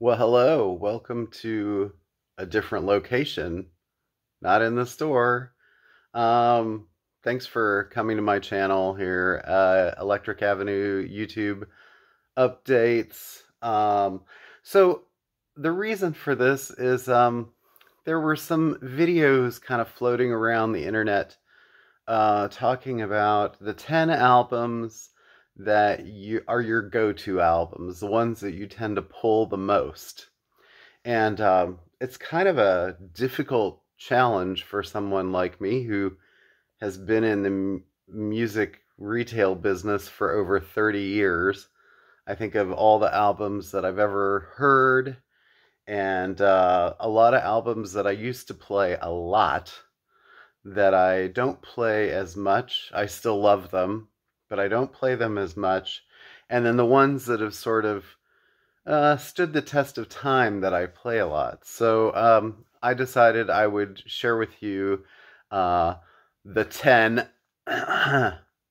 Well, hello. Welcome to a different location, not in the store. Um, Thanks for coming to my channel here, Electric Avenue YouTube updates. So the reason for this is there were some videos kind of floating around the internet talking about the 10 albums that you are your go-to albums, the ones that you tend to pull the most. And it's kind of a difficult challenge for someone like me who has been in the music retail business for over 30 years. I think of all the albums that I've ever heard, and a lot of albums that I used to play a lot that I don't play as much. I still love them, but I don't play them as much. And then the ones that have sort of stood the test of time that I play a lot. So I decided I would share with you uh, the 10,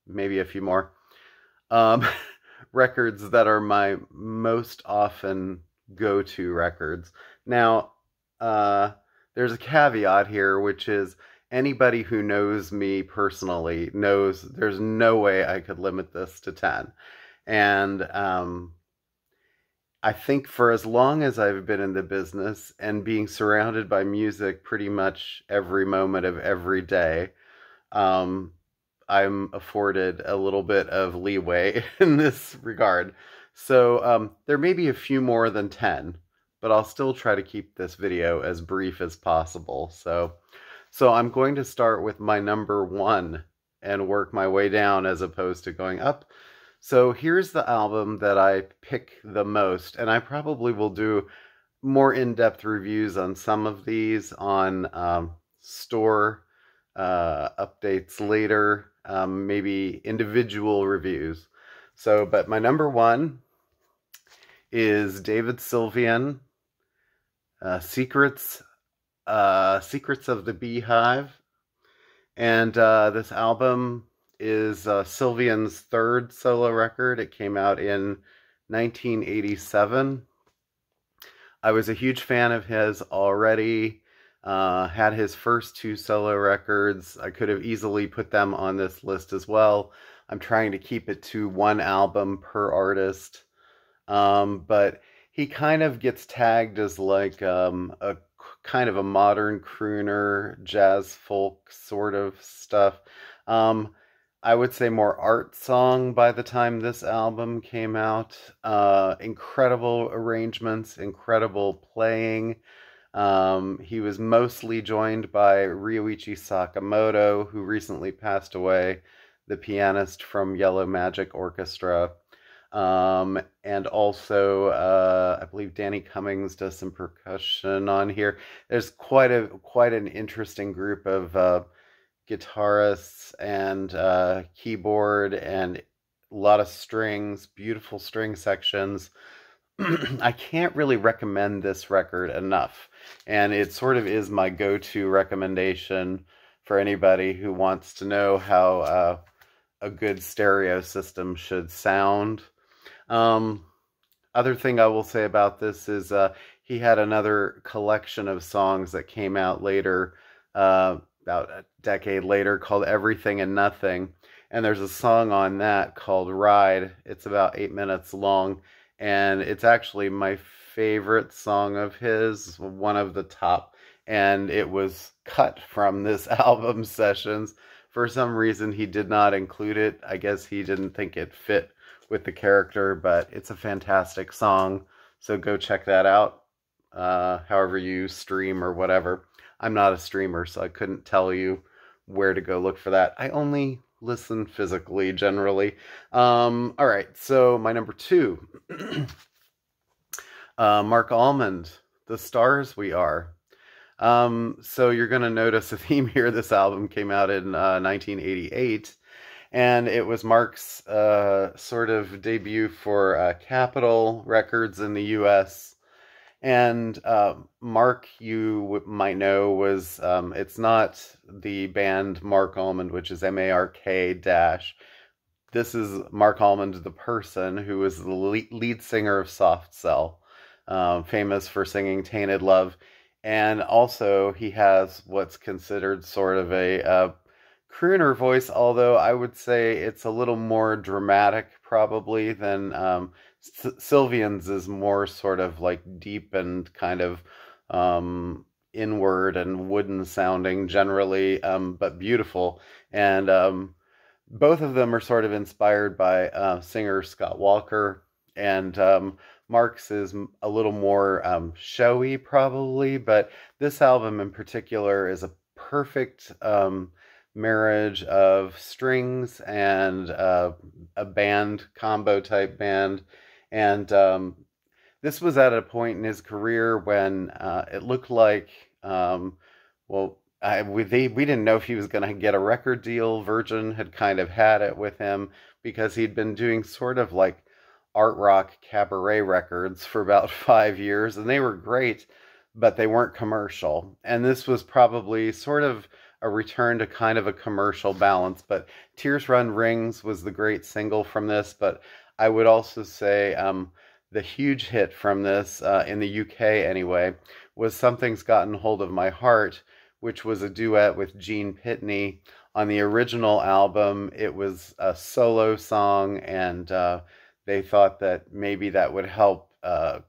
maybe a few more, um, records that are my most often go-to records. Now, there's a caveat here, which is anybody who knows me personally knows there's no way I could limit this to 10. And I think for as long as I've been in the business and being surrounded by music pretty much every moment of every day, um, I'm afforded a little bit of leeway in this regard. So there may be a few more than 10, but I'll still try to keep this video as brief as possible. So I'm going to start with my number one and work my way down as opposed to going up. So here's the album that I pick the most, and I probably will do more in-depth reviews on some of these on store updates later, maybe individual reviews. So, but my number one is David Sylvian, Secrets of the Beehive, and this album is Sylvian's third solo record. It came out in 1987. I was a huge fan of his already. Had his first two solo records. I could have easily put them on this list as well. I'm trying to keep it to one album per artist. But he kind of gets tagged as like a kind of a modern crooner, jazz folk sort of stuff. I would say more art song by the time this album came out. Incredible arrangements, incredible playing. He was mostly joined by Ryuichi Sakamoto, who recently passed away, the pianist from Yellow Magic Orchestra. And also, I believe Danny Cummings does some percussion on here. There's quite an interesting group of guitarists and keyboard and a lot of strings, beautiful string sections. I can't really recommend this record enough, and it sort of is my go-to recommendation for anybody who wants to know how a good stereo system should sound. Other thing I will say about this is he had another collection of songs that came out later, about a decade later, called Everything and Nothing. And there's a song on that called Ride. It's about 8 minutes long, and it's actually my favorite song of his, one of the top. And it was cut from this album sessions. For some reason, he did not include it. I guess he didn't think it fit with the character, but it's a fantastic song. So go check that out, however you stream or whatever. I'm not a streamer, so I couldn't tell you where to go look for that. I only listen physically, generally. All right, so my number two, Mark Almond, The Stars We Are. So you're going to notice a theme here. This album came out in 1988, and it was Mark's sort of debut for Capitol Records in the U.S., and Mark, you might know, was, it's not the band Mark Almond, which is M-A-R-K dash. This is Mark Almond, the person, who was the lead singer of Soft Cell. famous for singing Tainted Love. And also, he has what's considered sort of a crooner voice, although I would say it's a little more dramatic probably than Sylvian's is more sort of like deep and kind of inward and wooden sounding generally, but beautiful. And both of them are sort of inspired by singer Scott Walker, and Mark's is a little more showy probably, but this album in particular is a perfect marriage of strings and a band combo type band. And this was at a point in his career when it looked like, we didn't know if he was going to get a record deal. Virgin had kind of had it with him because he'd been doing sort of like art rock cabaret records for about 5 years, and they were great, but they weren't commercial. And this was probably sort of a return to kind of a commercial balance. But Tears Run Rings was the great single from this. But I would also say the huge hit from this, in the UK anyway, was Something's Gotten Hold of My Heart, which was a duet with Gene Pitney. On the original album, it was a solo song, and they thought that maybe that would help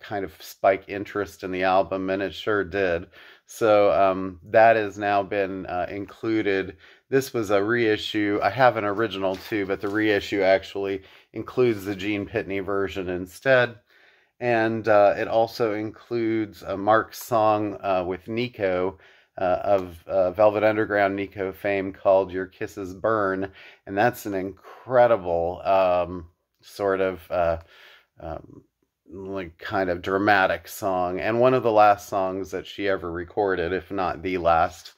kind of spike interest in the album, and it sure did. So that has now been included. This was a reissue. I have an original too, but the reissue actually includes the Gene Pitney version instead. And it also includes Mark's song with Nico, of Velvet Underground Nico fame, called Your Kisses Burn. And that's an incredible sort of like kind of dramatic song, and one of the last songs that she ever recorded, if not the last.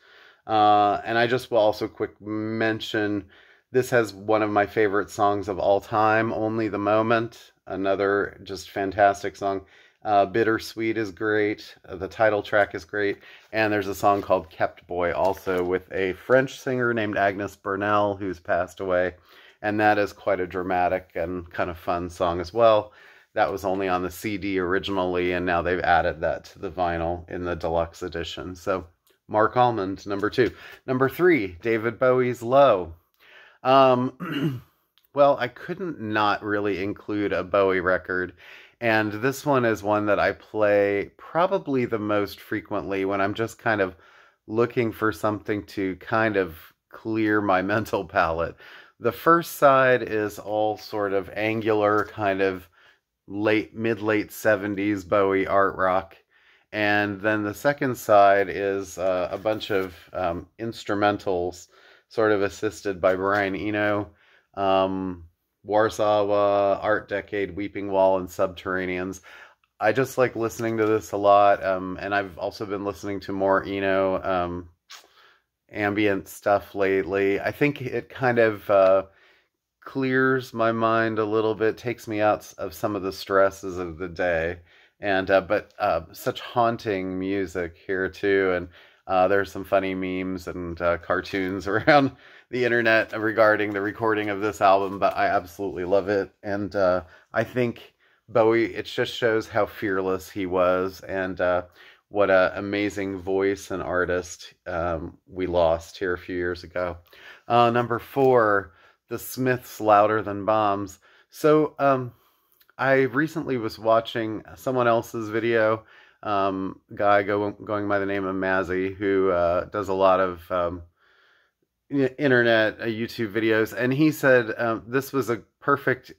And I just will also quick mention, this has one of my favorite songs of all time, Only the Moment, another just fantastic song. Bittersweet is great, the title track is great, and there's a song called Kept Boy also with a French singer named Agnes Burnell, who's passed away, and that is quite a dramatic and kind of fun song as well. That was only on the CD originally, and now they've added that to the vinyl in the deluxe edition. So, Mark Almond, number 2. Number 3, David Bowie's Low. Well, I couldn't not really include a Bowie record, and this one is one that I play probably the most frequently when I'm just kind of looking for something to kind of clear my mental palette. The first side is all sort of angular, kind of mid-late 70s Bowie art rock. And then the second side is a bunch of instrumentals, sort of assisted by Brian Eno. Warsaw, Art Decade, Weeping Wall, and Subterraneans. I just like listening to this a lot, and I've also been listening to more Eno ambient stuff lately. I think it kind of clears my mind a little bit, takes me out of some of the stresses of the day. And but such haunting music here too, and there's some funny memes and cartoons around the internet regarding the recording of this album, but I absolutely love it. And I think Bowie, it just shows how fearless he was, and what an amazing voice and artist we lost here a few years ago. Number 4, The Smiths' Louder Than Bombs. So I recently was watching someone else's video, guy going by the name of Mazzy, who does a lot of internet YouTube videos, and he said this was a perfect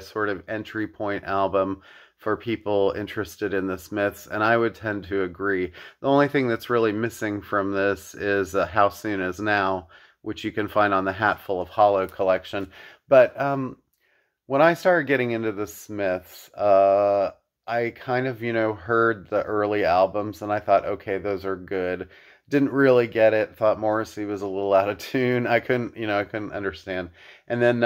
sort of entry point album for people interested in the Smiths, and I would tend to agree. The only thing that's really missing from this is How Soon Is Now, which you can find on the Hatful of Hollow collection. But when I started getting into the Smiths, I kind of, heard the early albums, and I thought, okay, those are good. Didn't really get it. Thought Morrissey was a little out of tune. I couldn't understand. And then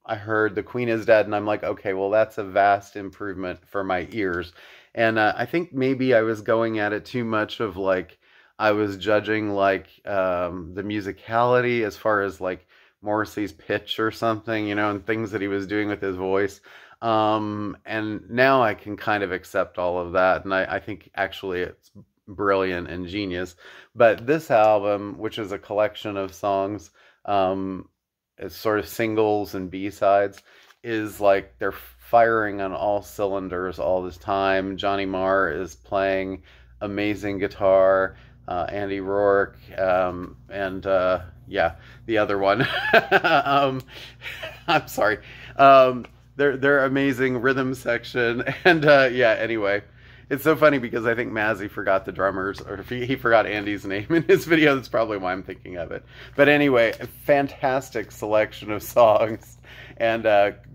I heard The Queen Is Dead, and I'm like, okay, well, that's a vast improvement for my ears. And I think maybe I was going at it too much of like, I was judging like the musicality as far as like Morrissey's pitch or something, and things that he was doing with his voice. And now I can kind of accept all of that, and I think actually it's brilliant and genius. But this album, which is a collection of songs, it's sort of singles and B-sides, is like they're firing on all cylinders all this time. Johnny Marr is playing amazing guitar. Andy Rourke, and yeah, the other one. I'm sorry. They're amazing rhythm section, and yeah. Anyway, it's so funny because I think Mazzy forgot the drummers, or if he forgot Andy's name in his video. That's probably why I'm thinking of it. But anyway, a fantastic selection of songs, and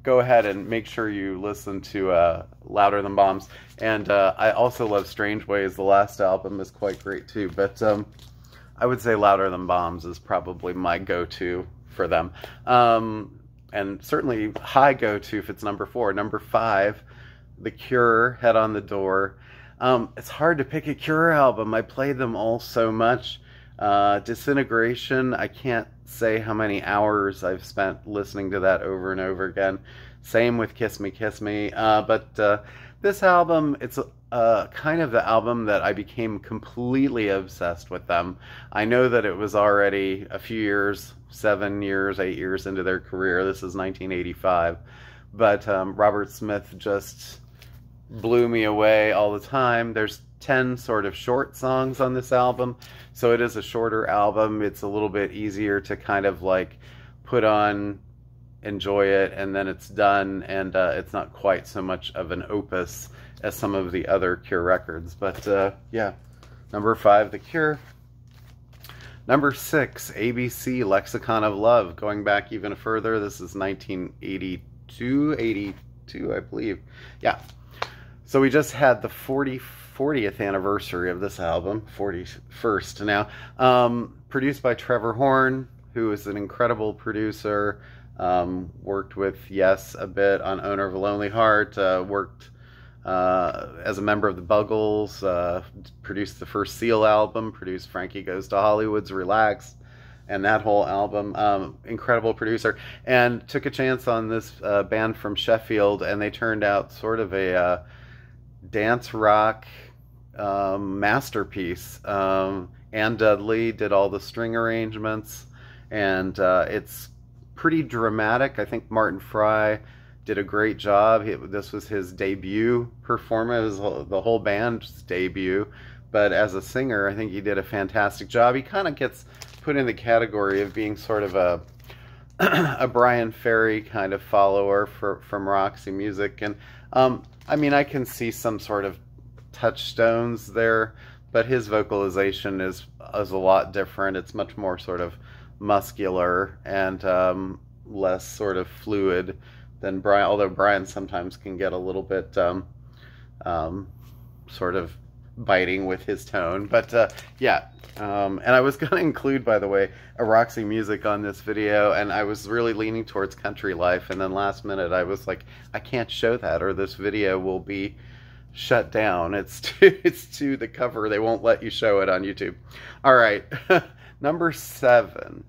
go ahead and make sure you listen to Louder Than Bombs. And I also love Strange Ways. The last album is quite great too, but I would say Louder Than Bombs is probably my go-to for them. And certainly high go-to if it's number 4. Number 5, The Cure, Head on the Door. It's hard to pick a Cure album. I played them all so much. Disintegration, I can't say how many hours I've spent listening to that over and over again. Same with Kiss Me, Kiss Me. But this album, it's kind of the album that I became completely obsessed with them. I know that it was already a few years, 7 years, 8 years into their career. This is 1985. But Robert Smith just blew me away all the time. There's 10 sort of short songs on this album, so it is a shorter album. It's a little bit easier to kind of like put on, enjoy it, and then it's done, and it's not quite so much of an opus as some of the other Cure records. But yeah, number 5, The Cure. Number 6, ABC, Lexicon of Love. Going back even further, this is 1982, I believe. Yeah. So we just had the 40th anniversary of this album, 41st now. Produced by Trevor Horn, who is an incredible producer. Worked with Yes a bit on Owner of a Lonely Heart. Worked as a member of the Buggles. Produced the first Seal album. Produced Frankie Goes to Hollywood's Relax, and that whole album. Incredible producer, and took a chance on this band from Sheffield, and they turned out sort of a dance rock masterpiece. Ann Dudley did all the string arrangements, and it's pretty dramatic. I think Martin Fry did a great job. This was his debut performance, the whole band's debut, but as a singer, I think he did a fantastic job. He kind of gets put in the category of being sort of a a Brian Ferry kind of follower from Roxy Music, and I mean, I can see some sort of touchstones there, but his vocalization is a lot different. It's much more sort of muscular and less sort of fluid than Brian, although Brian sometimes can get a little bit sort of biting with his tone. But yeah, and I was going to include, by the way, a Roxy Music on this video, and I was really leaning towards Country Life, and then last minute I was like, I can't show that or this video will be shut down. It's to the cover. They won't let you show it on YouTube. All right. Number 7,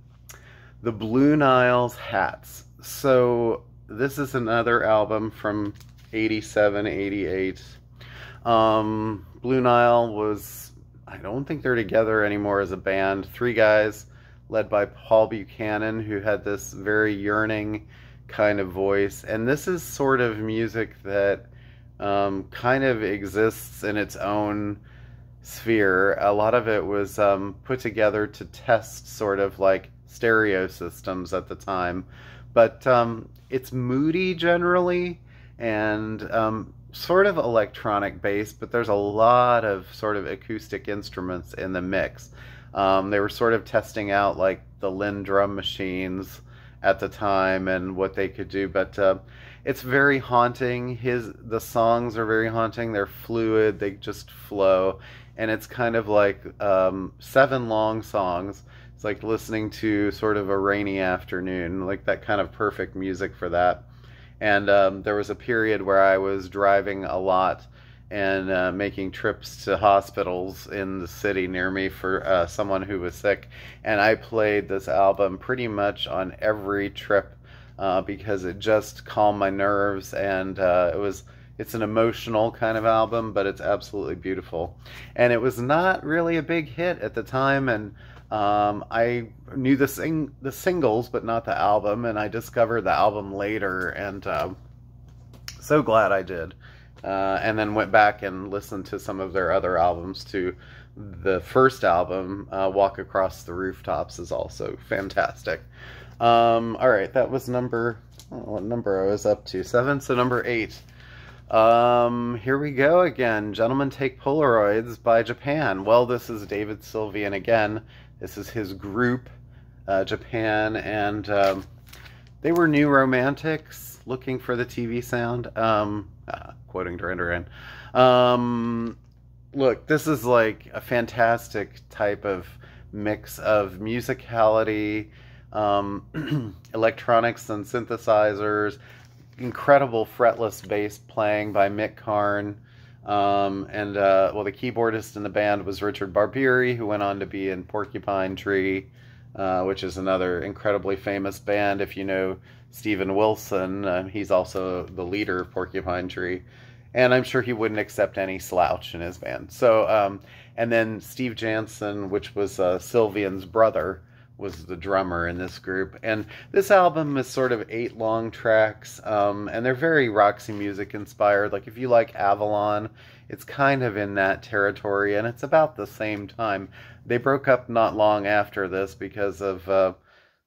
The Blue Nile's Hats. So this is another album from 87, 88. Blue Nile was, I don't think they're together anymore as a band. 3 guys led by Paul Buchanan, who had this very yearning kind of voice. And this is sort of music that kind of exists in its own sphere. A lot of it was put together to test sort of like stereo systems at the time. But it's moody generally, and sort of electronic based, but there's a lot of sort of acoustic instruments in the mix. They were sort of testing out like the Linn drum machines at the time and what they could do, but it's very haunting. The songs are very haunting. They're fluid, they just flow, and it's kind of like 7 long songs. It's like listening to sort of a rainy afternoon, like that kind of perfect music for that. And there was a period where I was driving a lot and making trips to hospitals in the city near me for someone who was sick. And I played this album pretty much on every trip because it just calmed my nerves, and it's an emotional kind of album, but it's absolutely beautiful. And it was not really a big hit at the time, and I knew the singles, but not the album, and I discovered the album later, and so glad I did. And then went back and listened to some of their other albums too. The first album, Walk Across the Rooftops, is also fantastic. All right, that was what number I was up to? 7, so number 8. Here we go again. Gentlemen Take Polaroids by Japan. Well, this is David Sylvian again. This is his group, Japan, and they were new romantics looking for the TV sound. Quoting Duran Duran. Look, this is like a fantastic type of mix of musicality, electronics and synthesizers, incredible fretless bass playing by Mick Karn, and well, the keyboardist in the band was Richard Barbieri, who went on to be in Porcupine Tree, which is another incredibly famous band. If you know Steven Wilson, he's also the leader of Porcupine Tree, and I'm sure he wouldn't accept any slouch in his band. So, and then Steve Jansen, which was Sylvian's brother, was the drummer in this group. And this album is sort of 8 long tracks, and they're very Roxy Music inspired. Like if you like Avalon, it's kind of in that territory, and it's about the same time. They broke up not long after this because of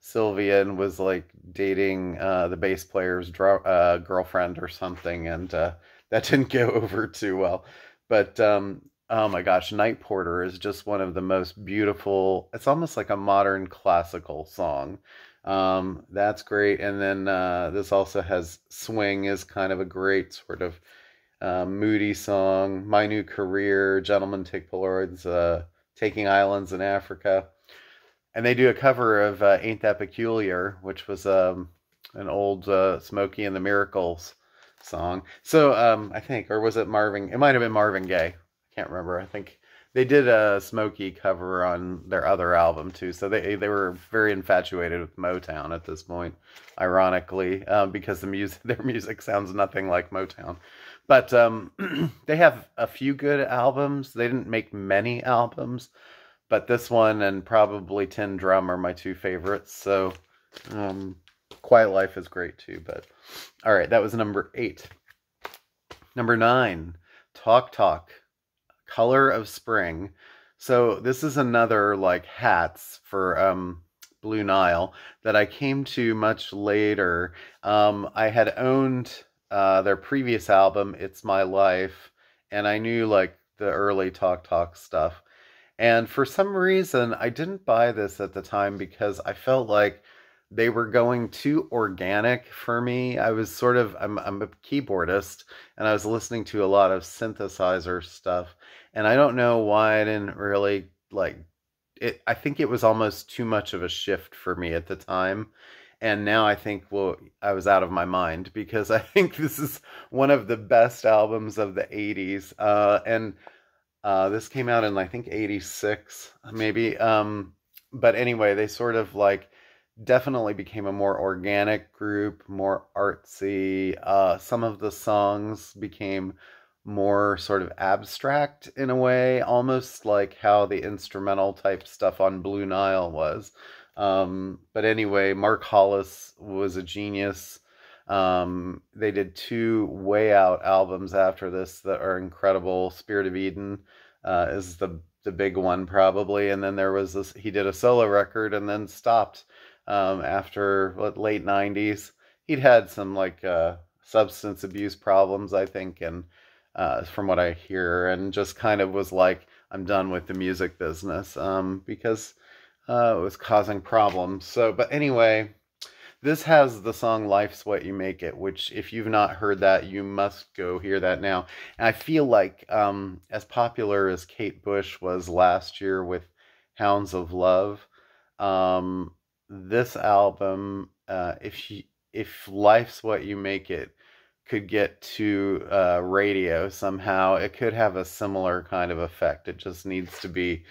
Sylvian was like dating the bass player's girlfriend or something, and that didn't go over too well. But oh my gosh, Night Porter is just one of the most beautiful, it's almost like a modern classical song. That's great. And then this also has Swing, is kind of a great sort of moody song. My New Career, Gentlemen Take Polaroids, Taking Islands in Africa. And they do a cover of Ain't That Peculiar, which was an old Smokey and the Miracles song. So I think, or was it Marvin? It might have been Marvin Gaye. Can't remember. I think they did a Smokey cover on their other album too. So they were very infatuated with Motown at this point, ironically, because their music sounds nothing like Motown. But they have a few good albums. They didn't make many albums, but this one and probably Tin Drum are my 2 favorites. So Quiet Life is great too. But all right, that was number 8. Number 9, Talk Talk, Color of Spring. So this is another like hats for Blue Nile that I came to much later. I had owned their previous album, It's My Life, and I knew like the early Talk Talk stuff. And for some reason, I didn't buy this at the time because I felt like they were going too organic for me. I was sort of, I'm a keyboardist, and I was listening to a lot of synthesizer stuff. And I don't know why I didn't really like it. I think it was almost too much of a shift for me at the time. And now I think, well, I was out of my mind, because I think this is one of the best albums of the 80s. And this came out in, I think, 86, maybe. But anyway, they sort of like definitely became a more organic group, more artsy. Some of the songs became more sort of abstract in a way, almost like how the instrumental type stuff on Blue Nile was. But anyway, Mark Hollis was a genius. They did 2 way out albums after this that are incredible. Spirit of Eden is the big one probably, and then there was this, he did a solo record and then stopped after late 90s. He'd had some like substance abuse problems, I think, and from what I hear, and just kind of was like, I'm done with the music business, because it was causing problems. So, but anyway, this has the song Life's What You Make It, which if you've not heard that, you must go hear that now. And I feel like as popular as Kate Bush was last year with Hounds of Love, this album, if Life's What You Make It could get to radio somehow, it could have a similar kind of effect. It just needs to be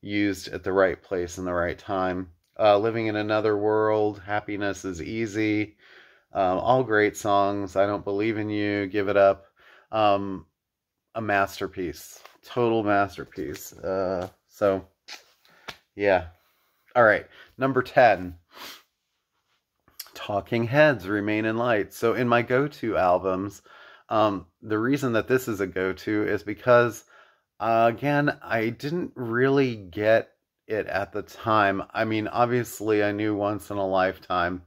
used at the right place and the right time. Living in Another World, Happiness is Easy, All great songs. I Don't Believe in You, Give It Up. Um, a masterpiece. Total masterpiece. So, yeah. All right. Number 10. Talking Heads, Remain in Light. So in my go-to albums, the reason that this is a go-to is because, again, I didn't really get it at the time. I mean, obviously I knew Once in a Lifetime,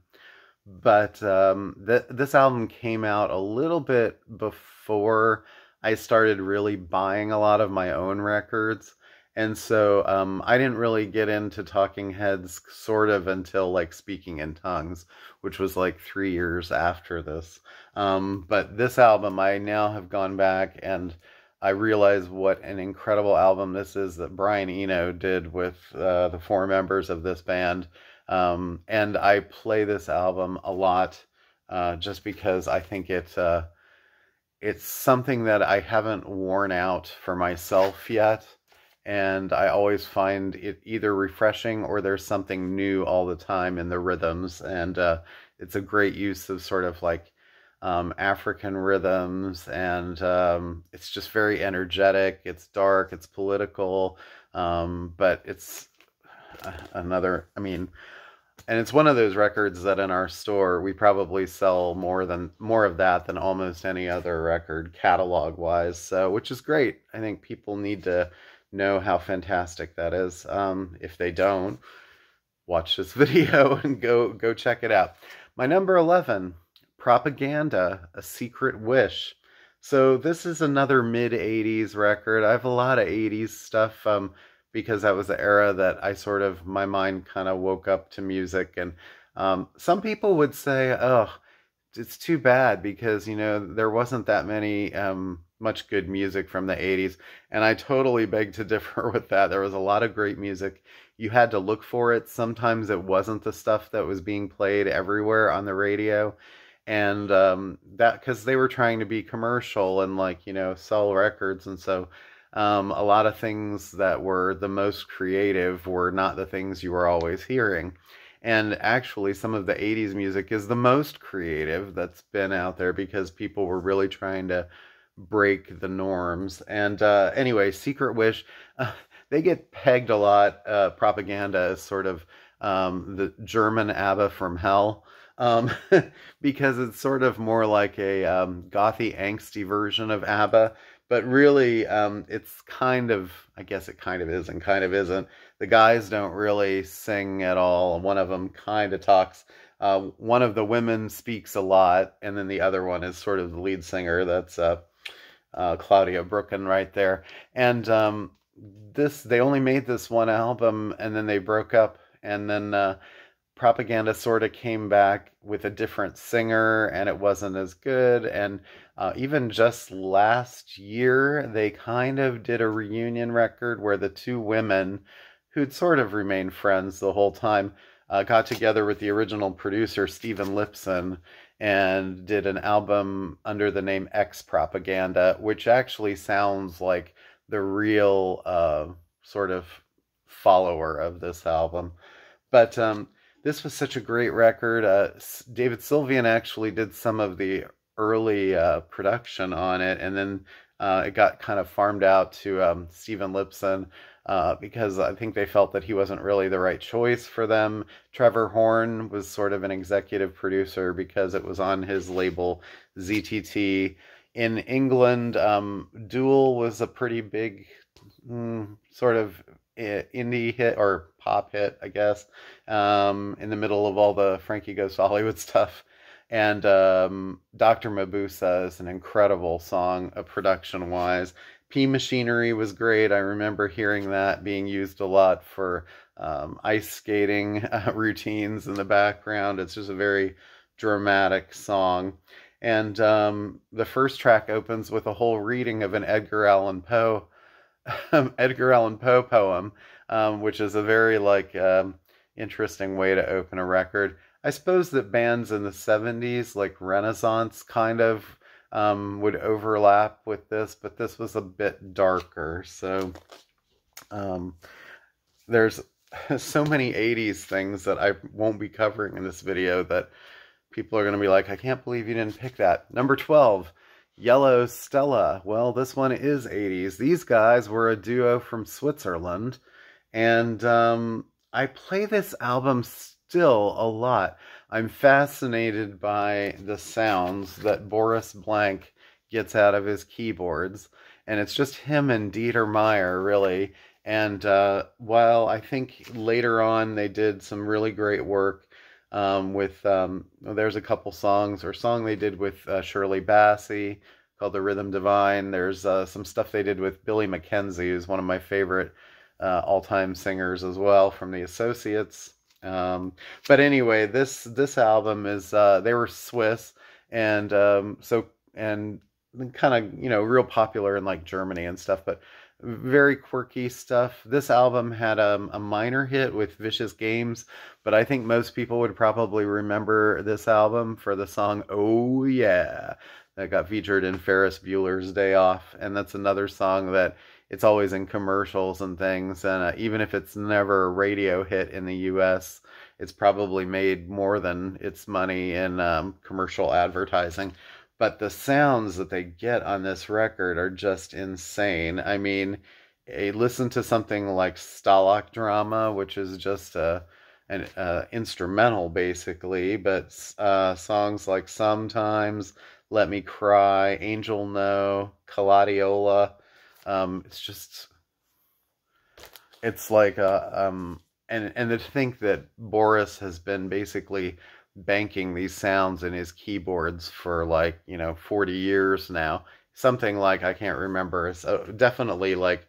but this album came out a little bit before I started really buying a lot of my own records. And so I didn't really get into Talking Heads sort of until like Speaking in Tongues, which was like 3 years after this. But this album, I now have gone back and I realize what an incredible album this is that Brian Eno did with the four members of this band. And I play this album a lot just because I think it's something that I haven't worn out for myself yet. And I always find it either refreshing or there's something new all the time in the rhythms. And it's a great use of sort of like African rhythms. And it's just very energetic. It's dark, it's political, but it's another, I mean, and it's one of those records that in our store we probably sell more of that than almost any other record catalog wise. So, which is great. I think people need to know how fantastic that is. If they don't, watch this video and go check it out. My number 11, Propaganda, A Secret Wish. So this is another mid-80s record. I have a lot of 80s stuff. Because that was the era that I sort of, my mind kind of woke up to music. And some people would say, oh, it's too bad because, you know, there wasn't that many, much good music from the 80s. And I totally beg to differ with that. There was a lot of great music. You had to look for it. Sometimes it wasn't the stuff that was being played everywhere on the radio. And that, because they were trying to be commercial and like, you know, sell records. And so a lot of things that were the most creative were not the things you were always hearing. And actually, some of the 80s music is the most creative that's been out there because people were really trying to break the norms. And anyway, Secret Wish, they get pegged a lot. Propaganda is sort of the German ABBA from hell. Because it's sort of more like a gothy, angsty version of ABBA. But really, it's kind of, I guess it kind of is and kind of isn't. The guys don't really sing at all. One of them kind of talks. One of the women speaks a lot, and then the other one is sort of the lead singer. That's Claudia Brooken right there. And they only made this one album, and then they broke up, and then Propaganda sort of came back with a different singer and it wasn't as good. And even just last year, they kind of did a reunion record where the two women who'd sort of remained friends the whole time got together with the original producer, Stephen Lipson, and did an album under the name X Propaganda, which actually sounds like the real sort of follower of this album. But this was such a great record. David Sylvian actually did some of the early production on it, and then it got kind of farmed out to Stephen Lipson because I think they felt that he wasn't really the right choice for them. Trevor Horn was sort of an executive producer because it was on his label ZTT. In England, Duel was a pretty big sort of indie hit or pop hit, I guess, in the middle of all the Frankie Goes to Hollywood stuff. And Dr. Mabusa is an incredible song, production-wise. P Machinery was great. I remember hearing that being used a lot for ice skating routines in the background. It's just a very dramatic song. And the first track opens with a whole reading of an Edgar Allan Poe poem, which is a very like interesting way to open a record. I suppose that bands in the 70s, like Renaissance, kind of would overlap with this, but this was a bit darker. So there's so many 80s things that I won't be covering in this video that People are going to be like, I can't believe you didn't pick that. Number 12, Yellow Stella. Well, this one is 80s. These guys were a duo from Switzerland, and I play this album still a lot. I'm fascinated by the sounds that Boris Blank gets out of his keyboards, and it's just him and Dieter Meier, really. And while I think later on they did some really great work with, there's a couple songs, or song they did with Shirley Bassey called The Rhythm Divine. There's some stuff they did with Billy Mackenzie, who's one of my favorite all-time singers as well, from the Associates. But anyway, this album is, they were Swiss, and and kind of, you know, real popular in like Germany and stuff, but very quirky stuff. This album had a minor hit with Vicious Games, but I think most people would probably remember this album for the song Oh Yeah, that got featured in Ferris Bueller's Day Off. And that's another song that it's always in commercials and things, and even if it's never a radio hit in the US, it's probably made more than its money in commercial advertising. But the sounds that they get on this record are just insane. I mean, listen to something like Stalag Drama, which is just an instrumental, basically. But songs like Sometimes, Let Me Cry, Angel No, Caladiola. It's just, it's like and to think that Boris has been basically banking these sounds in his keyboards for like, you know, 40 years now. Something like, I can't remember, so definitely like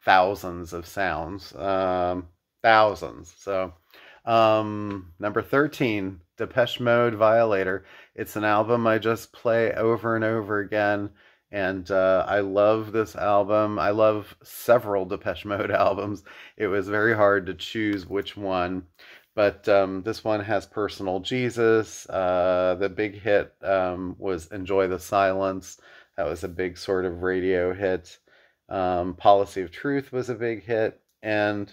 thousands of sounds. Thousands. So, number 13, Depeche Mode, Violator. It's an album I just play over and over again. And I love this album. I love several Depeche Mode albums. It was very hard to choose which one. But this one has Personal Jesus. The big hit was Enjoy the Silence. That was a big sort of radio hit. Policy of Truth was a big hit. And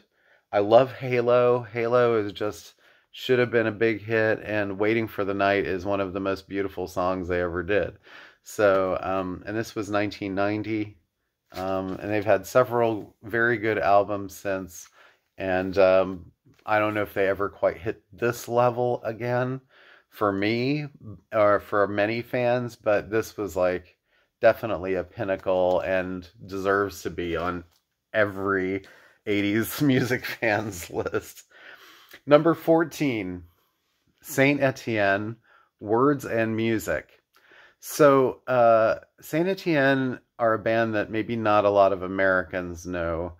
I love Halo. Halo is just, should have been a big hit. And Waiting for the Night is one of the most beautiful songs they ever did. So, and this was 1990. And they've had several very good albums since. And I don't know if they ever quite hit this level again for me or for many fans, but this was like definitely a pinnacle and deserves to be on every 80s music fan's list. Number 14, Saint Etienne, Words and Music. So Saint Etienne are a band that maybe not a lot of Americans know.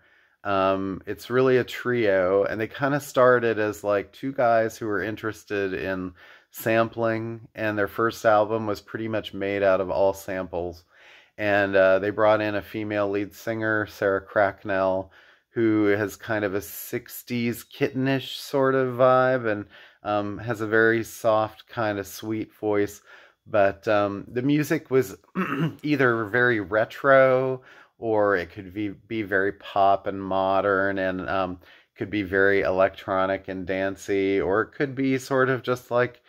It's really a trio, and they kind of started as like two guys who were interested in sampling, and their first album was pretty much made out of all samples. And they brought in a female lead singer, Sarah Cracknell, who has kind of a 60s kittenish sort of vibe, and has a very soft, kind of sweet voice. But the music was either very retro, or it could be very pop and modern, and could be very electronic and dancey, or it could be sort of just like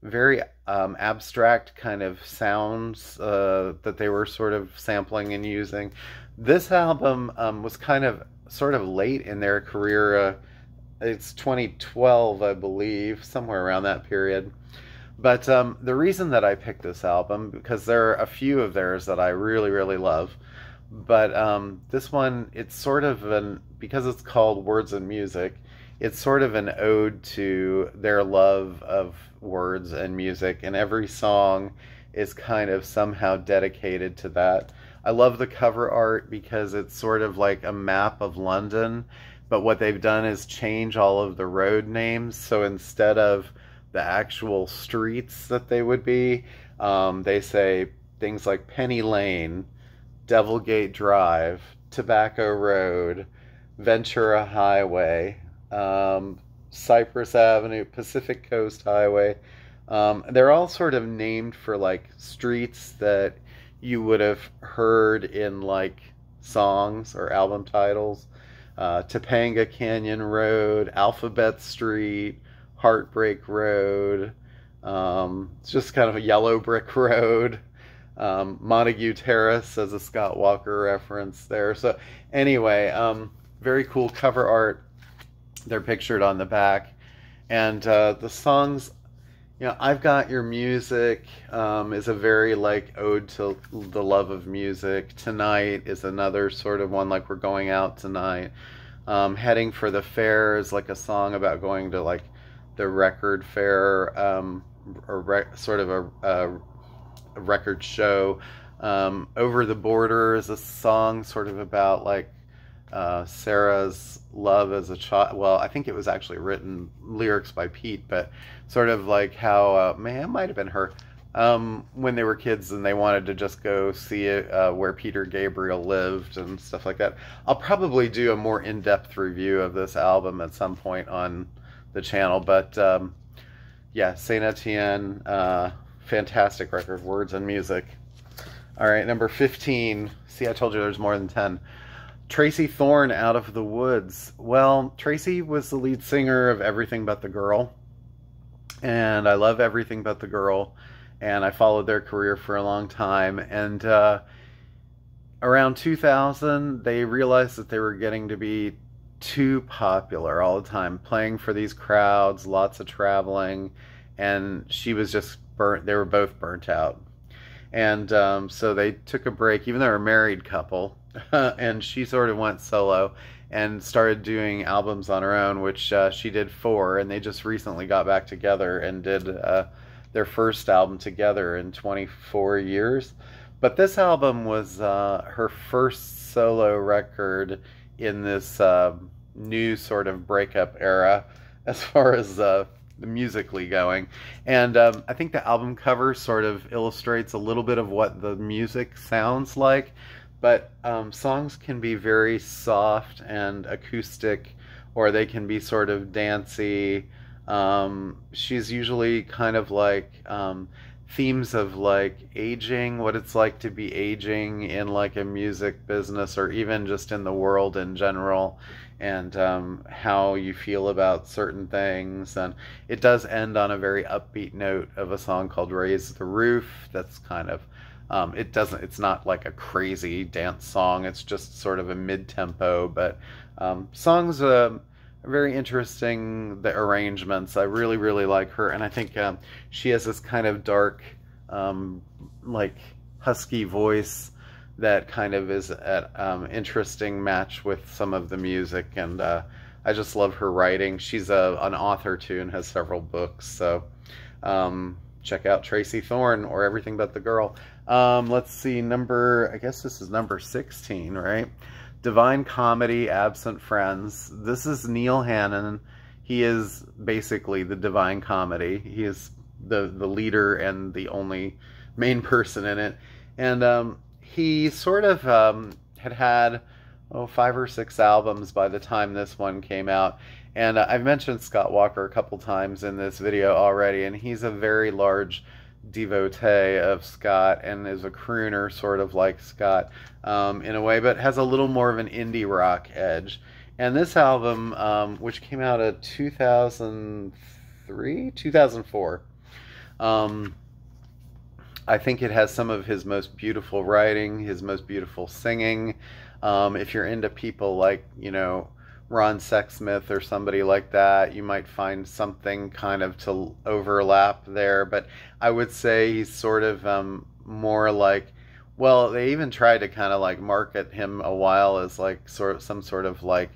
very abstract kind of sounds that they were sort of sampling and using. This album was kind of sort of late in their career. It's 2012, I believe, somewhere around that period. But the reason that I picked this album, because there are a few of theirs that I really, really love. But this one, it's sort of because it's called Words and Music, it's sort of an ode to their love of words and music, and every song is kind of somehow dedicated to that. I love the cover art because it's sort of like a map of London, but what they've done is change all of the road names. So instead of the actual streets that they would be, they say things like Penny Lane, Devilgate Drive, Tobacco Road, Ventura Highway, Cypress Avenue, Pacific Coast Highway. They're all sort of named for like streets that you would have heard in like songs or album titles. Topanga Canyon Road, Alphabet Street, Heartbreak Road, It's just kind of a yellow brick road. Montague Terrace as a Scott Walker reference there. So anyway, very cool cover art. They're pictured on the back. And the songs, you know, I've Got Your Music is a very like ode to the love of music. Tonight is another sort of one, like we're going out tonight. Heading for the Fair is like a song about going to like the record fair, or sort of a record show. Over the Border is a song sort of about like Sarah's love as a child. Well, I think it was actually written, lyrics by Pete, but sort of like how, man, it might have been her, when they were kids and they wanted to just go see it, where Peter Gabriel lived and stuff like that. I'll probably do a more in-depth review of this album at some point on the channel, but yeah, Saint Etienne, fantastic record, words and music. All right, number 15. See, I told you there's more than 10. Tracy Thorne, Out of the Woods. Well, Tracy was the lead singer of Everything But the Girl, and I love Everything But the Girl, and I followed their career for a long time. And around 2000, they realized that they were getting to be too popular all the time, playing for these crowds, lots of traveling, and she was just burnt. They were both burnt out. And so they took a break, even though they're a married couple, and she sort of went solo and started doing albums on her own, which she did 4, and they just recently got back together and did their first album together in 24 years. But this album was her first solo record in this new sort of breakup era, as far as musically going. And I think the album cover sort of illustrates a little bit of what the music sounds like, but songs can be very soft and acoustic, or they can be sort of dancey. She's usually kind of like themes of like aging, what it's like to be aging in like a music business, or even just in the world in general, and how you feel about certain things. And it does end on a very upbeat note of a song called Raise the Roof. That's kind of it's not like a crazy dance song, it's just sort of a mid-tempo, but songs are very interesting, the arrangements. I really, really like her, and I think she has this kind of dark, like husky voice that kind of is an interesting match with some of the music, and I just love her writing. She's an author too and has several books, so check out Tracy Thorne or Everything But the Girl. Let's see, I guess this is number 16, right? Divine Comedy, Absent Friends. This is Neil Hannon. He is basically the Divine Comedy. He is the leader and the only main person in it. And he sort of had 5 or 6 albums by the time this one came out. And I've mentioned Scott Walker a couple times in this video already, and he's a very large devotee of Scott and is a crooner sort of like Scott in a way, but has a little more of an indie rock edge. And this album, which came out in 2004, I think it has some of his most beautiful writing, his most beautiful singing. If you're into people like, you know, Ron Sexsmith or somebody like that, you might find something kind of to overlap there. But I would say he's sort of more like, well, they even tried to kind of like market him a while as like some sort of like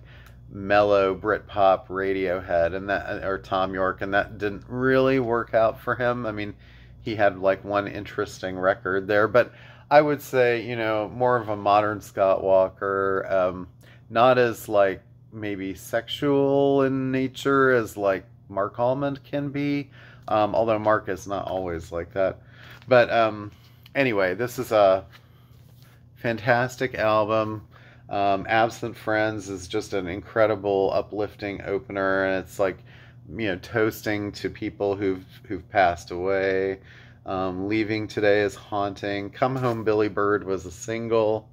mellow Britpop Radiohead, and that, or Tom York, and that didn't really work out for him. I mean, he had like one interesting record there, but I would say, you know, more of a modern Scott Walker, not as like maybe sexual in nature as like Mark Almond can be, although Mark is not always like that. But anyway, this is a fantastic album. Absent Friends is just an incredible, uplifting opener, and it's like, you know, toasting to people who've passed away. Leaving Today is haunting. Come Home Billy Bird was a single.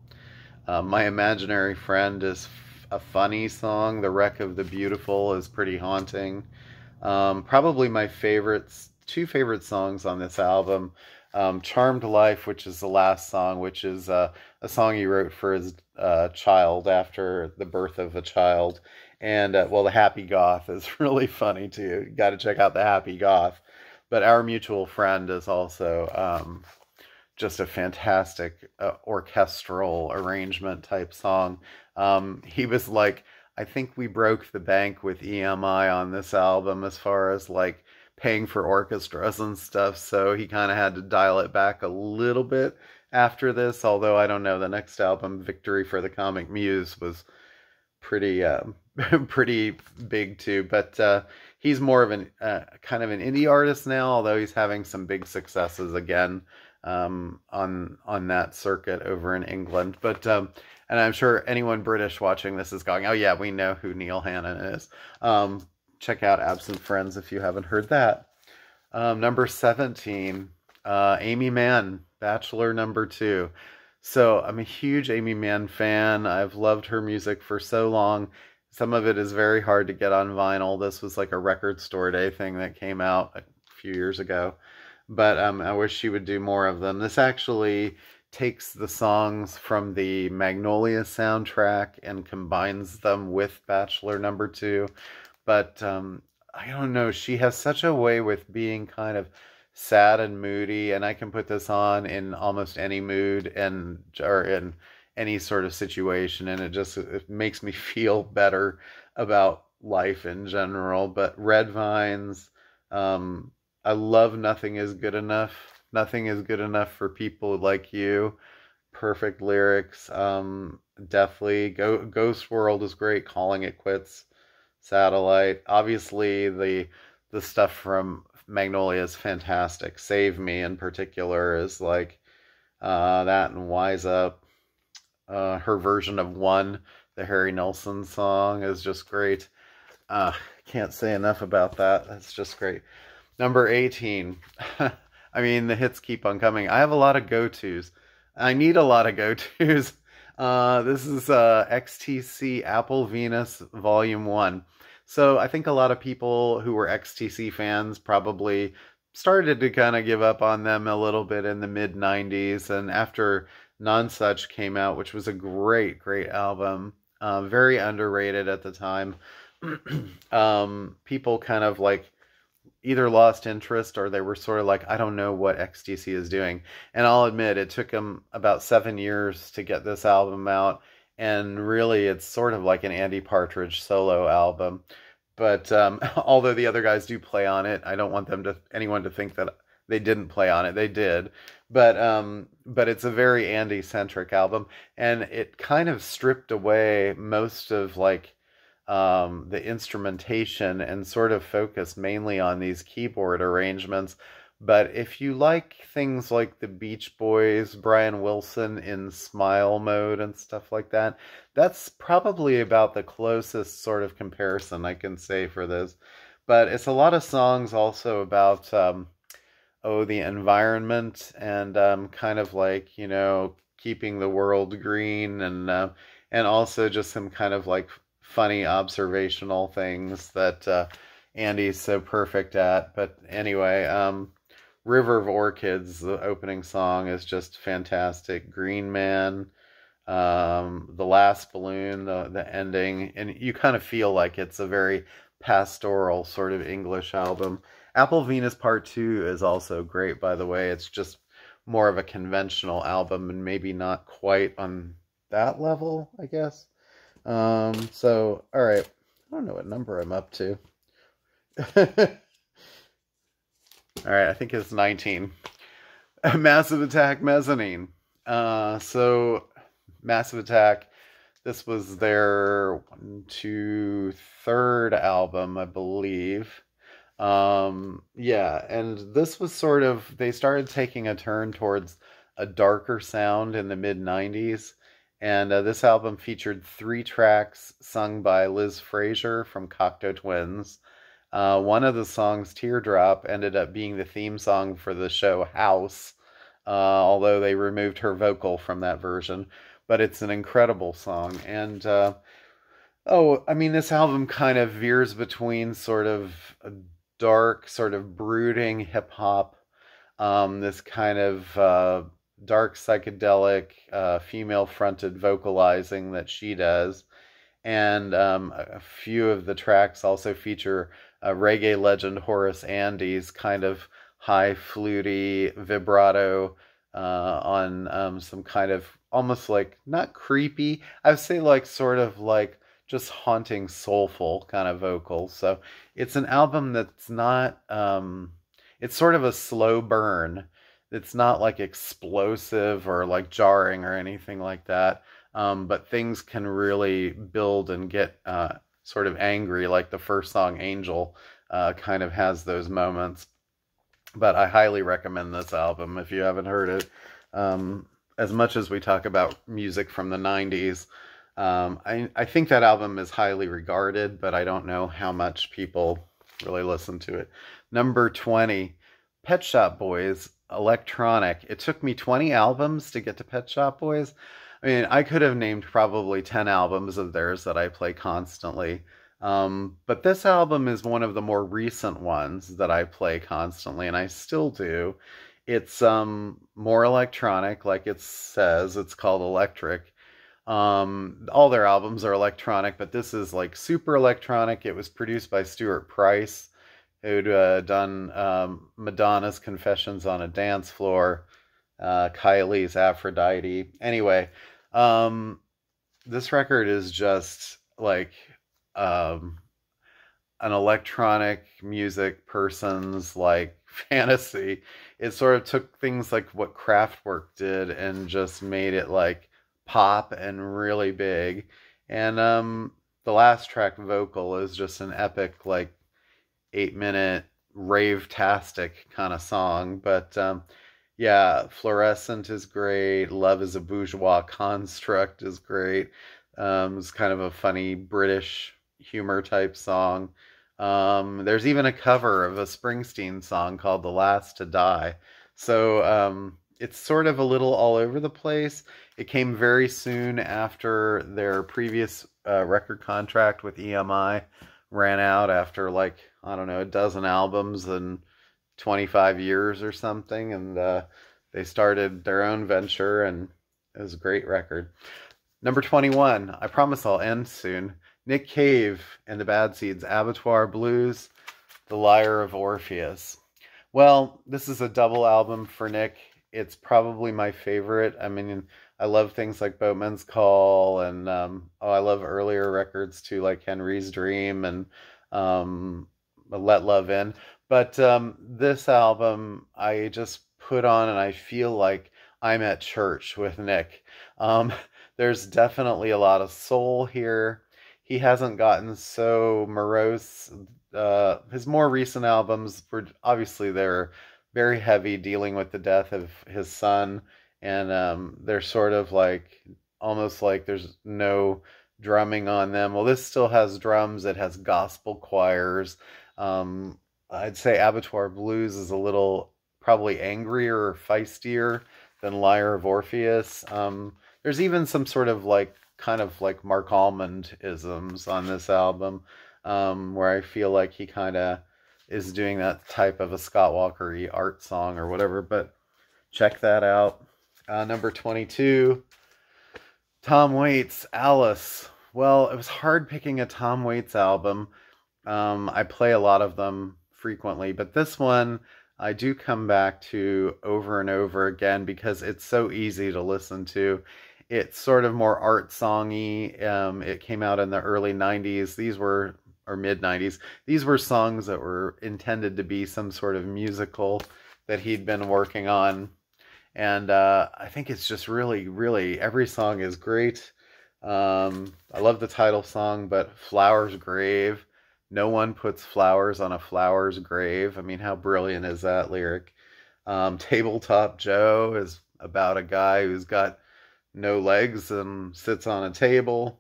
My Imaginary Friend is a funny song. The Wreck of the Beautiful is pretty haunting. Probably my favorite two favorite songs on this album. Charmed Life, which is the last song, which is a song he wrote for his child after the birth of a child. And, well, the Happy Goth is really funny too. You got to check out the Happy Goth. But Our Mutual Friend is also just a fantastic orchestral arrangement type song. He was like, I think we broke the bank with EMI on this album as far as like paying for orchestras and stuff, so he kind of had to dial it back a little bit after this, although I don't know, the next album, Victory for the Comic Muse, was pretty pretty big too, but he's more of an kind of an indie artist now, although he's having some big successes again on that circuit over in England. But and I'm sure anyone British watching this is going, oh yeah, we know who Neil Hannon is. Check out Absent Friends if you haven't heard that. Number 17, Amy Mann, Bachelor number 2. So I'm a huge Amy Mann fan. I've loved her music for so long. Some of it is very hard to get on vinyl. This was like a record store day thing that came out a few years ago. But I wish she would do more of them. This actually takes the songs from the Magnolia soundtrack and combines them with Bachelor number 2. But I don't know, she has such a way with being kind of sad and moody, and I can put this on in almost any mood and or in any sort of situation, and it makes me feel better about life in general. But Red Vines, I love Nothing Is Good Enough. Nothing is good enough for people like you. Perfect lyrics. Deathly. Ghost World is great. Calling It Quits. Satellite. Obviously, the stuff from Magnolia is fantastic. Save Me in particular is like that, and Wise Up. Her version of One, the Harry Nilsson song, is just great. Can't say enough about that. That's just great. Number 18. I mean, the hits keep on coming. I have a lot of go-tos. I need a lot of go-tos. This is XTC Apple Venus Volume 1. So I think a lot of people who were XTC fans probably started to kind of give up on them a little bit in the mid-90s. And after Nonsuch came out, which was a great, great album, very underrated at the time, people kind of like either lost interest or they were sort of like, I don't know what XTC is doing. And I'll admit, it took them about 7 years to get this album out. And really, it's sort of like an Andy Partridge solo album. But although the other guys do play on it, I don't want anyone to think that they didn't play on it. They did. But it's a very Andy-centric album. And it kind of stripped away most of like the instrumentation and sort of focus mainly on these keyboard arrangements. But if you like things like the Beach Boys, Brian Wilson in Smile Mode and stuff like that, that's probably about the closest sort of comparison I can say for this. But it's a lot of songs also about the environment and kind of like, you know, keeping the world green, and also just some kind of like funny observational things that Andy's so perfect at. But anyway, River of Orchids, the opening song, is just fantastic. Green Man, The Last Balloon, the ending, and you kind of feel like it's a very pastoral sort of English album. Apple Venus Part 2 is also great, by the way. It's just more of a conventional album and maybe not quite on that level, I guess. So, all right. I don't know what number I'm up to. All right, I think it's 19. Massive Attack Mezzanine. So Massive Attack, this was their third album, I believe. Yeah, and this was sort of, they started taking a turn towards a darker sound in the mid-90s. And this album featured 3 tracks sung by Liz Fraser from Cocteau Twins. One of the songs, Teardrop, ended up being the theme song for the show House, although they removed her vocal from that version. But it's an incredible song. And, I mean, this album kind of veers between sort of dark, sort of brooding hip hop, this kind of dark psychedelic female fronted vocalizing that she does. And a few of the tracks also feature reggae legend Horace Andy's kind of high fluty vibrato on some kind of almost like not creepy, I would say like sort of like just haunting soulful kind of vocals. So it's an album that's not it's sort of a slow burn. It's not like explosive or like jarring or anything like that. But things can really build and get sort of angry, like the first song, Angel, kind of has those moments. But I highly recommend this album if you haven't heard it. As much as we talk about music from the 90s, I think that album is highly regarded, but I don't know how much people really listen to it. Number 20, Pet Shop Boys, Electronic. It took me 20 albums to get to Pet Shop Boys. I mean, I could have named probably 10 albums of theirs that I play constantly. But this album is one of the more recent ones that I play constantly, and I still do. It's more electronic, like it says. It's called Electric. All their albums are electronic, but this is like super electronic. It was produced by Stuart Price, who'd done Madonna's Confessions on a Dance Floor, Kylie's Aphrodite. Anyway, this record is just like an electronic music person's like fantasy. It sort of took things like what Kraftwerk did and just made it like pop and really big. And the last track, Vocal, is just an epic like 8-minute rave-tastic kind of song. But yeah, Fluorescent is great. Love is a Bourgeois Construct is great. It's kind of a funny British humor type song. There's even a cover of a Springsteen song called The Last to Die. So it's sort of a little all over the place. It came very soon after their previous record contract with EMI ran out after like, I don't know, a dozen albums and 25 years or something. And they started their own venture, and it was a great record. Number 21, I promise I'll end soon. Nick Cave and the Bad Seeds, Abattoir Blues, The Lyre of Orpheus. Well, this is a double album for Nick. It's probably my favorite. I mean, I love things like Boatman's Call, and I love earlier records too, like Henry's Dream and Let Love In. But this album, I just put on and I feel like I'm at church with Nick. There's definitely a lot of soul here. He hasn't gotten so morose. His more recent albums were obviously they're very heavy, dealing with the death of his son, and they're sort of like almost like there's no drumming on them. Well, this still has drums. It has gospel choirs. I'd say Abattoir Blues is a little probably angrier or feistier than Lyre of Orpheus. There's even some sort of like kind of like Mark Almond isms on this album, where I feel like he kind of is doing that type of a Scott Walker-y art song or whatever, but check that out. Number 22, Tom Waits, Alice. Well, it was hard picking a Tom Waits album. I play a lot of them frequently, but this one I do come back to over and over again because it's so easy to listen to. It's sort of more art songy. It came out in the early 90s. Or mid 90s. These were songs that were intended to be some sort of musical that he'd been working on. And I think it's just really, really, every song is great. I love the title song, but Flower's Grave. No one puts flowers on a flower's grave. I mean, how brilliant is that lyric? Tabletop Joe is about a guy who's got no legs and sits on a table.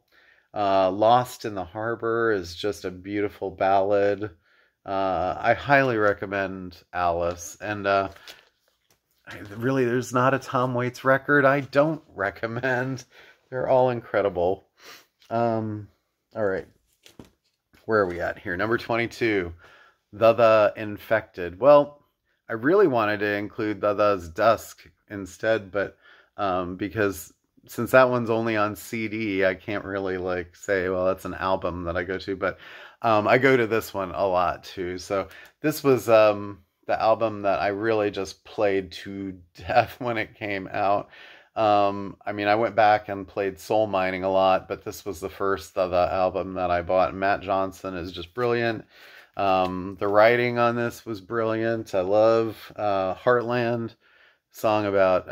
Lost in the Harbor is just a beautiful ballad. I highly recommend Alice. And really, there's not a Tom Waits record I don't recommend. They're all incredible. All right. Where are we at here? Number 22. The Infected. Well, I really wanted to include The's Dusk instead, but because since that one's only on CD, I can't really like say, well, that's an album that I go to, but I go to this one a lot too. So this was the album that I really just played to death when it came out. I mean, I went back and played Soul Mining a lot, but this was the first of the album that I bought. Matt Johnson is just brilliant. The writing on this was brilliant. I love Heartland, song about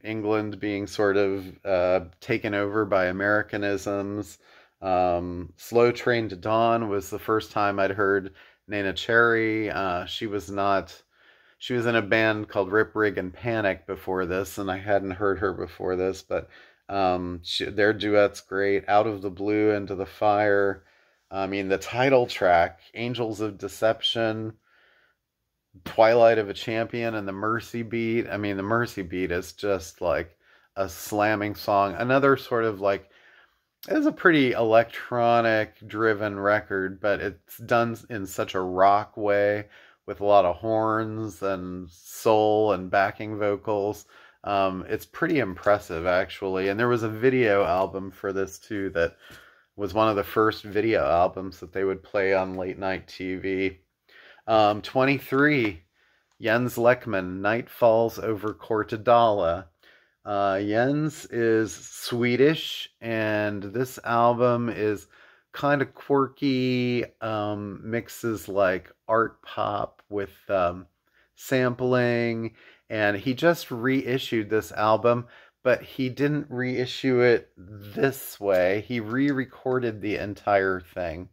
England being sort of taken over by Americanisms. Slow Train to Dawn was the first time I'd heard Nana Cherry. She was in a band called Rip, Rig, and Panic before this, and I hadn't heard her before this, but their duet's great. Out of the Blue, Into the Fire. I mean, the title track, Angels of Deception, Twilight of a Champion, and the Mercy Beat. I mean, the Mercy Beat is just like a slamming song. Another sort of like, it's a pretty electronic driven record, but it's done in such a rock way with a lot of horns and soul and backing vocals. It's pretty impressive, actually. And there was a video album for this too that was one of the first video albums that they would play on late night TV. 23, Jens Lekman, Night Falls Over Kortedala. Jens is Swedish, and this album is kind of quirky, mixes like art pop with sampling, and he just reissued this album, but he didn't reissue it this way. He re-recorded the entire thing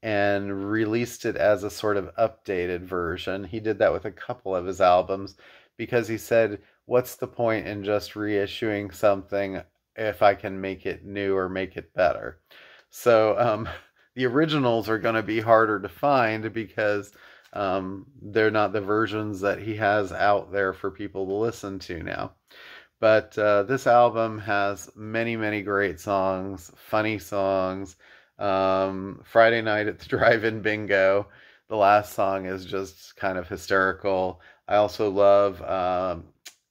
and released it as a sort of updated version. He did that with a couple of his albums because he said, what's the point in just reissuing something if I can make it new or make it better? So the originals are going to be harder to find because they're not the versions that he has out there for people to listen to now. But this album has many, many great songs, funny songs. Friday Night at the Drive-In Bingo. The last song is just kind of hysterical. I also love A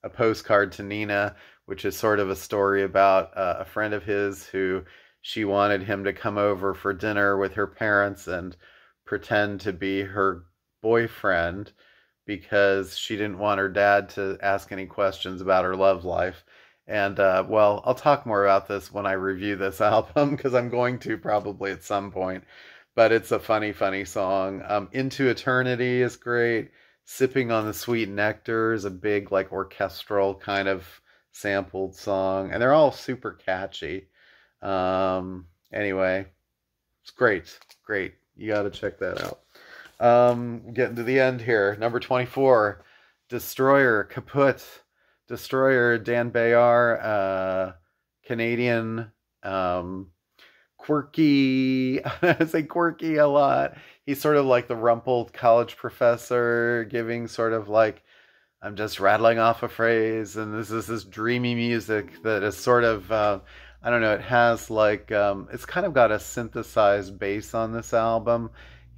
Postcard to Nina, which is sort of a story about a friend of his who she wanted him to come over for dinner with her parents and pretend to be her boyfriend because she didn't want her dad to ask any questions about her love life. And, well, I'll talk more about this when I review this album, because I'm going to probably at some point. But it's a funny, funny song. Into Eternity is great. Sipping on the Sweet Nectar is a big, like, orchestral kind of sampled song. And they're all super catchy. Anyway, it's great. Great. You got to check that out. Getting to the end here. Number 24, Destroyer, Kaput. Destroyer, Dan Bayar, Canadian, quirky. I say quirky a lot. He's sort of like the rumpled college professor, giving sort of like, I'm just rattling off a phrase, and this is this dreamy music that is sort of, I don't know, it has like, it's kind of got a synthesized bass on this album.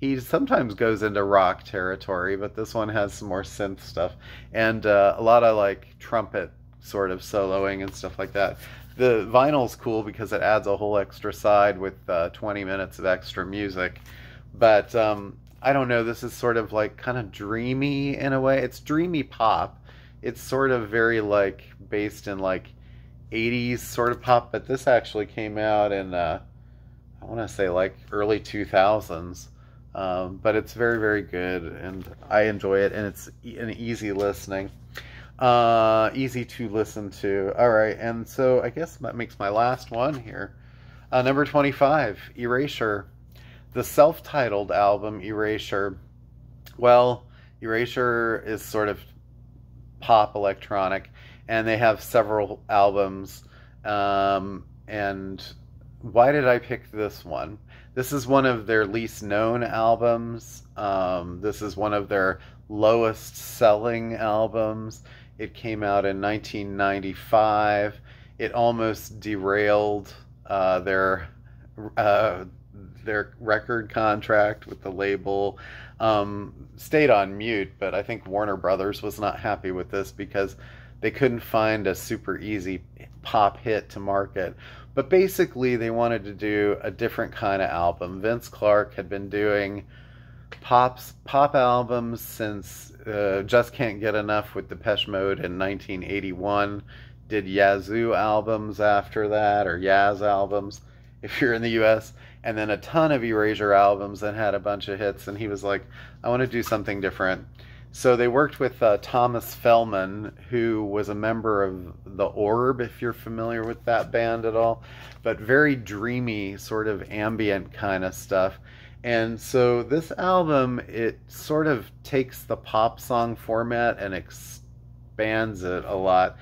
He sometimes goes into rock territory, but this one has some more synth stuff. And a lot of like trumpet sort of soloing and stuff like that. The vinyl's cool because it adds a whole extra side with 20 minutes of extra music. But I don't know, this is sort of like kind of dreamy in a way. It's dreamy pop. It's sort of very like based in like 80s sort of pop, but this actually came out in, I want to say like early 2000s. But it's very, very good, and I enjoy it, and it's an easy listening. Easy to listen to. Alright, and so I guess that makes my last one here. Number 25, Erasure. The self-titled album, Erasure. Well, Erasure is sort of pop electronic, and they have several albums. And why did I pick this one? This is one of their least known albums. This is one of their lowest selling albums. It came out in 1995. It almost derailed their their record contract with the label. Stayed on mute, but I think Warner Brothers was not happy with this because they couldn't find a super easy pop hit to market. But basically, they wanted to do a different kind of album. Vince Clarke had been doing pop albums since Just Can't Get Enough with Depeche Mode in 1981. Did Yazoo albums after that, or Yaz albums if you're in the US, and then a ton of Erasure albums and had a bunch of hits. And he was like, I want to do something different. So they worked with Thomas Fellman, who was a member of The Orb, if you're familiar with that band at all, but very dreamy, sort of ambient kind of stuff. And so this album, it sort of takes the pop song format and expands it a lot.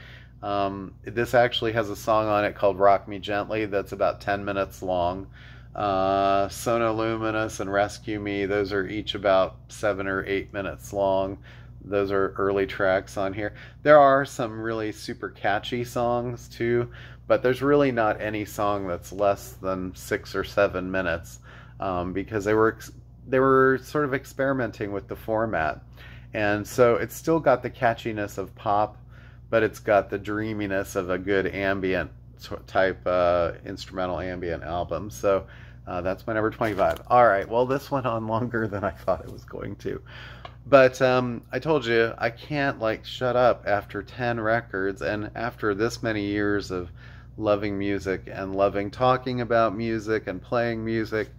This actually has a song on it called Rock Me Gently that's about 10 minutes long. Sono Luminous and Rescue Me, those are each about 7 or 8 minutes long. Those are early tracks on here. There are some really super catchy songs too, but there's really not any song that's less than 6 or 7 minutes, because they were sort of experimenting with the format. And so it's still got the catchiness of pop, but it's got the dreaminess of a good ambient type instrumental ambient album. So that's my number 25. All right, well, this went on longer than I thought it was going to. But I told you, I can't like shut up after 10 records, and after this many years of loving music and loving talking about music and playing music,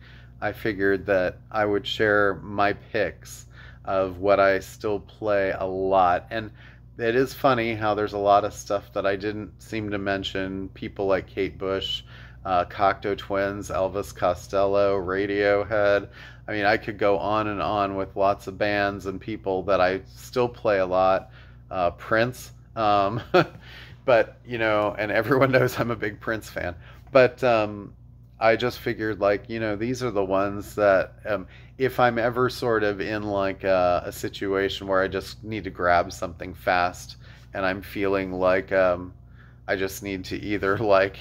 I figured that I would share my picks of what I still play a lot. And it is funny how there's a lot of stuff that I didn't seem to mention. People like Kate Bush, Cocteau Twins, Elvis Costello, Radiohead. I mean, I could go on and on with lots of bands and people that I still play a lot. Prince. But, you know, and everyone knows I'm a big Prince fan. But I just figured, like, you know, these are the ones that if I'm ever sort of in like a situation where I just need to grab something fast and I'm feeling like I just need to either, like,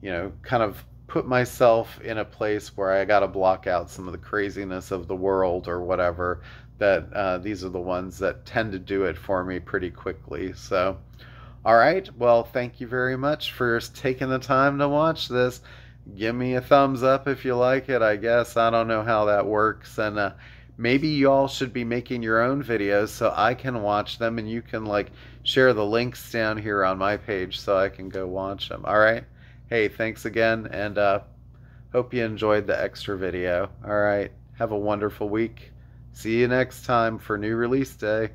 you know, kind of put myself in a place where I got to block out some of the craziness of the world or whatever, that these are the ones that tend to do it for me pretty quickly. So, all right, well, thank you very much for taking the time to watch this. Give me a thumbs up if you like it, I guess. I don't know how that works. And maybe y'all should be making your own videos so I can watch them, and you can like share the links down here on my page so I can go watch them. All right. Hey, thanks again, and hope you enjoyed the extra video. All right. Have a wonderful week. See you next time for new release day.